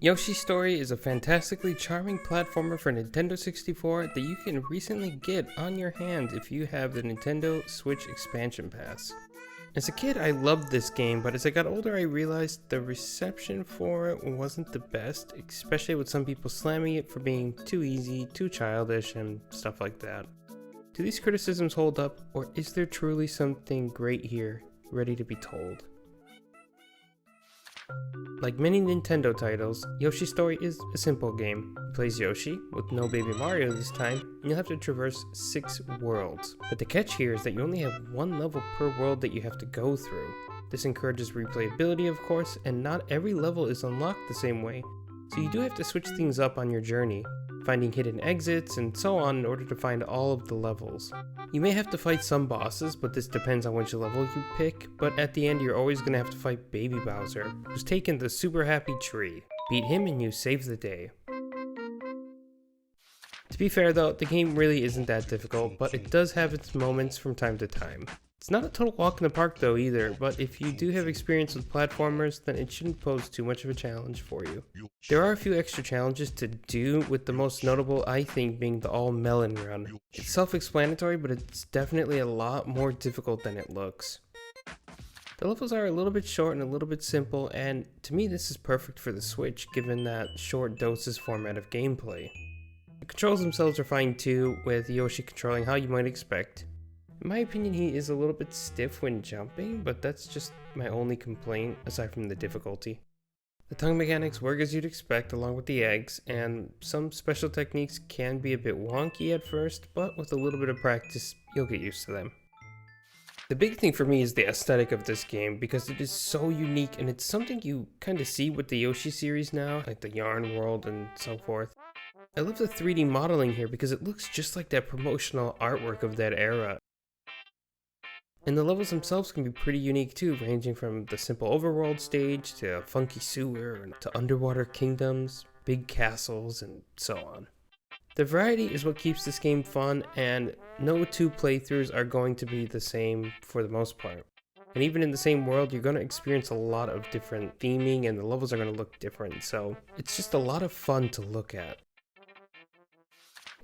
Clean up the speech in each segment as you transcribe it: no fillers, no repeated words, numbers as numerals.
Yoshi's Story is a fantastically charming platformer for Nintendo 64 that you can recently get on your hand if you have the Nintendo Switch expansion pass. As a kid, I loved this game, but as I got older, I realized the reception for it wasn't the best, especially with some people slamming it for being too easy, too childish, and stuff like that. Do these criticisms hold up, or is there truly something great here, ready to be told? Like many Nintendo titles, Yoshi's Story is a simple game. You play as Yoshi, with no Baby Mario this time, and you'll have to traverse 6 worlds. But the catch here is that you only have 1 level per world that you have to go through. This encourages replayability, of course, and not every level is unlocked the same way, so you do have to switch things up on your journey, finding hidden exits and so on in order to find all of the levels. You may have to fight some bosses, but this depends on which level you pick, but at the end you're always going to have to fight Baby Bowser, who's taken the super happy tree. Beat him and you save the day. To be fair though, the game really isn't that difficult, but it does have its moments from time to time. It's not a total walk in the park though either, but if you do have experience with platformers, then it shouldn't pose too much of a challenge for you. There are a few extra challenges to do, with the most notable I think being the all melon run. It's self-explanatory, but it's definitely a lot more difficult than it looks. The levels are a little bit short and a little bit simple, and to me this is perfect for the Switch given that short doses format of gameplay. The controls themselves are fine too, with Yoshi controlling how you might expect. In my opinion, he is a little bit stiff when jumping, but that's just my only complaint aside from the difficulty. The tongue mechanics work as you'd expect along with the eggs, and some special techniques can be a bit wonky at first, but with a little bit of practice, you'll get used to them. The big thing for me is the aesthetic of this game because it is so unique, and it's something you kind of see with the Yoshi series now, like the Yarn World and so forth. I love the 3D modeling here because it looks just like that promotional artwork of that era. And the levels themselves can be pretty unique too, ranging from the simple overworld stage to a funky sewer to underwater kingdoms, big castles, and so on. The variety is what keeps this game fun, and no 2 playthroughs are going to be the same for the most part. And even in the same world, you're going to experience a lot of different theming and the levels are going to look different, so it's just a lot of fun to look at.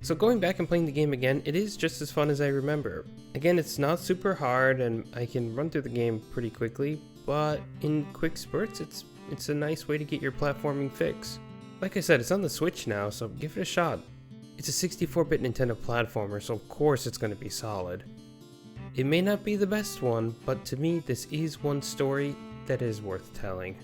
So going back and playing the game again, it is just as fun as I remember. Again, it's not super hard and I can run through the game pretty quickly, but in quick spurts, it's a nice way to get your platforming fix. Like I said, it's on the Switch now, so give it a shot. It's a 64-bit Nintendo platformer, so of course it's going to be solid. It may not be the best one, but to me this is one story that is worth telling.